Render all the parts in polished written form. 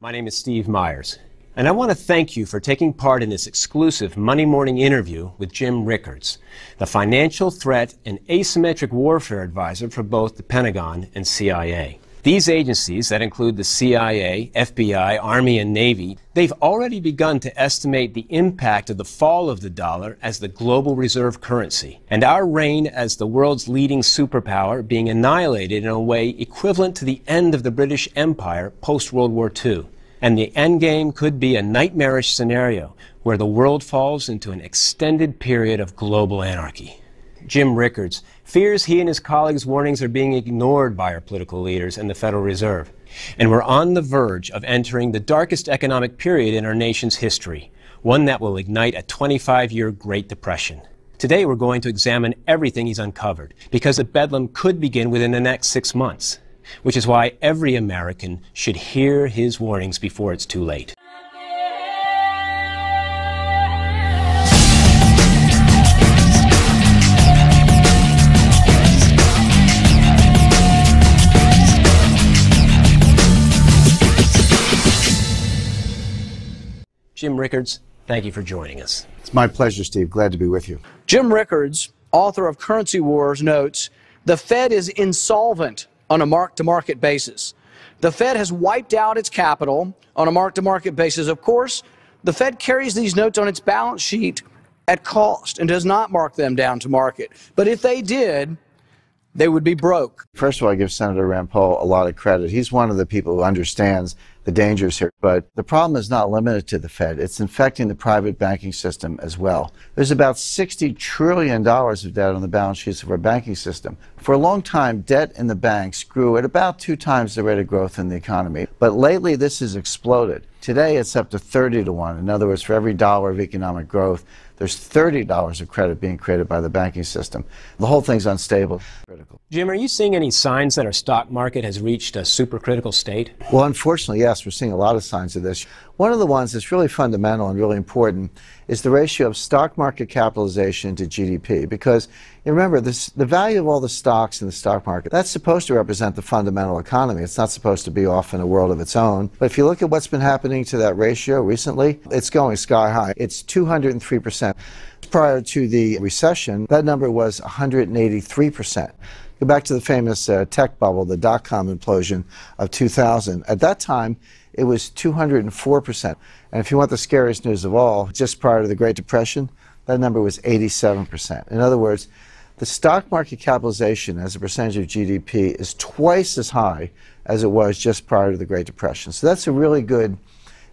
My name is Steve Myers, and I want to thank you for taking part in this exclusive Monday morning interview with Jim Rickards, the financial threat and asymmetric warfare advisor for both the Pentagon and CIA. These agencies, that include the CIA, FBI, Army, and Navy, they've already begun to estimate the impact of the fall of the dollar as the global reserve currency, and our reign as the world's leading superpower being annihilated in a way equivalent to the end of the British Empire post-World War II. And the endgame could be a nightmarish scenario where the world falls into an extended period of global anarchy. Jim Rickards fears he and his colleagues' warnings are being ignored by our political leaders and the Federal Reserve. And we're on the verge of entering the darkest economic period in our nation's history, one that will ignite a 25-year Great Depression. Today we're going to examine everything he's uncovered, because the bedlam could begin within the next 6 months, which is why every American should hear his warnings before it's too late. Jim Rickards, thank you for joining us. It's my pleasure, Steve. Glad to be with you. Jim Rickards, author of Currency Wars, notes, the Fed is insolvent on a mark-to-market basis. The Fed has wiped out its capital on a mark-to-market basis. Of course, the Fed carries these notes on its balance sheet at cost and does not mark them down to market. But if they did, they would be broke. First of all, I give Senator Rand Paul a lot of credit. He's one of the people who understands the dangers here. But the problem is not limited to the Fed. It's infecting the private banking system as well. There's about $60 trillion of debt on the balance sheets of our banking system. For a long time, debt in the banks grew at about 2 times the rate of growth in the economy. But lately, this has exploded. Today, it's up to 30 to 1. In other words, for every dollar of economic growth, there's $30 of credit being created by the banking system. The whole thing's unstable. Critical. Jim, are you seeing any signs that our stock market has reached a supercritical state? Well, unfortunately, yes, we're seeing a lot of signs of this. One of the ones that's really fundamental and really important is the ratio of stock market capitalization to GDP. Because you remember, the value of all the stocks in the stock market, that's supposed to represent the fundamental economy. It's not supposed to be off in a world of its own. But if you look at what's been happening to that ratio recently, it's going sky high. It's 203%. Prior to the recession, that number was 183%. Go back to the famous tech bubble, the dot-com implosion of 2000. At that time, it was 204%. And if you want the scariest news of all, just prior to the Great Depression, that number was 87%. In other words, the stock market capitalization as a percentage of GDP is twice as high as it was just prior to the Great Depression. So that's a really good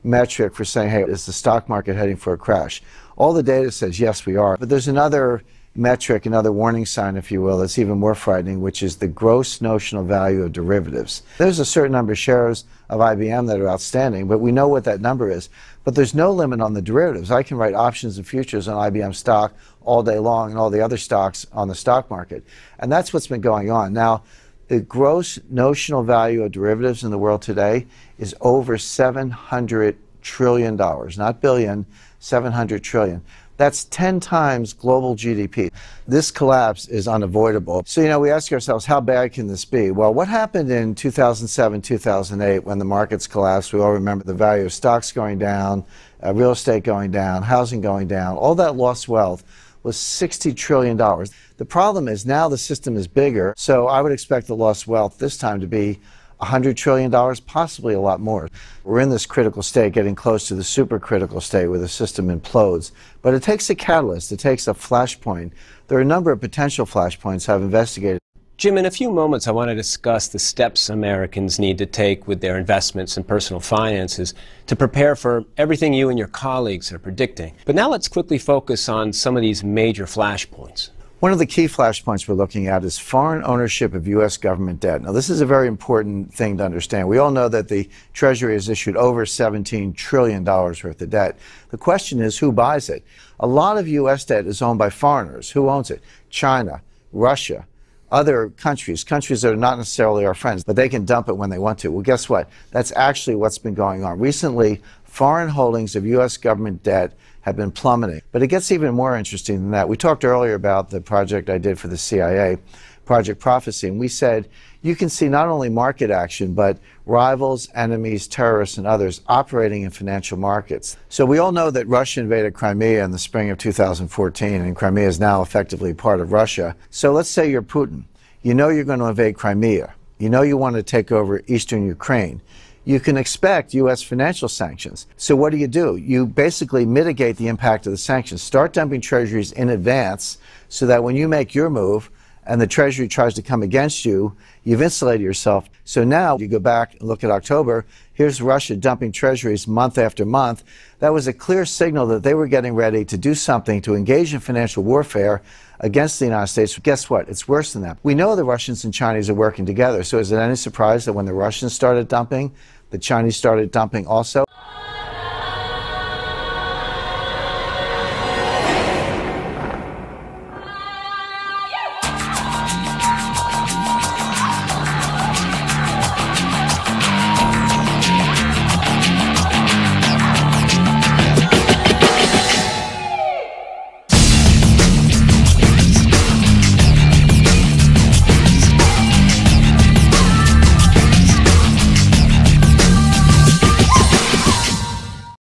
metric for saying, hey, is the stock market heading for a crash? All the data says, yes, we are. But there's another metric, another warning sign, if you will, that's even more frightening, which is the gross notional value of derivatives. There's a certain number of shares of IBM that are outstanding, but we know what that number is. But there's no limit on the derivatives. I can write options and futures on IBM stock all day long and all the other stocks on the stock market. And that's what's been going on. Now, the gross notional value of derivatives in the world today is over $700 trillion, not billion, 700 trillion. That's 10 times global GDP. This collapse is unavoidable. So, we ask ourselves, how bad can this be? Well, what happened in 2007, 2008 when the markets collapsed? We all remember the value of stocks going down, real estate going down, housing going down. All that lost wealth was $60 trillion. The problem is now the system is bigger, so I would expect the lost wealth this time to be $100 trillion, possibly a lot more. We're in this critical state, getting close to the supercritical state where the system implodes. But it takes a catalyst. It takes a flashpoint. There are a number of potential flashpoints I've investigated. Jim, in a few moments, I want to discuss the steps Americans need to take with their investments and personal finances to prepare for everything you and your colleagues are predicting. But now let's quickly focus on some of these major flashpoints. One of the key flashpoints we're looking at is foreign ownership of U.S. government debt. Now, this is a very important thing to understand. We all know that the Treasury has issued over $17 trillion worth of debt. The question is, who buys it? A lot of U.S. debt is owned by foreigners. Who owns it? China, Russia, other countries that are not necessarily our friends, but they can dump it when they want to. Well, guess what? That's actually what's been going on. Recently, foreign holdings of U.S. government debt have been plummeting. But it gets even more interesting than that. We talked earlier about the project I did for the CIA. Project Prophecy, and we said, you can see not only market action, but rivals, enemies, terrorists, and others operating in financial markets. So we all know that Russia invaded Crimea in the spring of 2014, and Crimea is now effectively part of Russia. So let's say you're Putin. You know you're going to invade Crimea. You know you want to take over eastern Ukraine. You can expect U.S. financial sanctions. So what do? You basically mitigate the impact of the sanctions. Start dumping treasuries in advance so that when you make your move and the treasury tries to come against you, you've insulated yourself. So now you go back and look at October. Here's Russia dumping treasuries month after month. That was a clear signal that they were getting ready to do something to engage in financial warfare against the United States. Guess what? It's worse than that. We know the Russians and Chinese are working together. So is it any surprise that when the Russians started dumping, the Chinese started dumping also?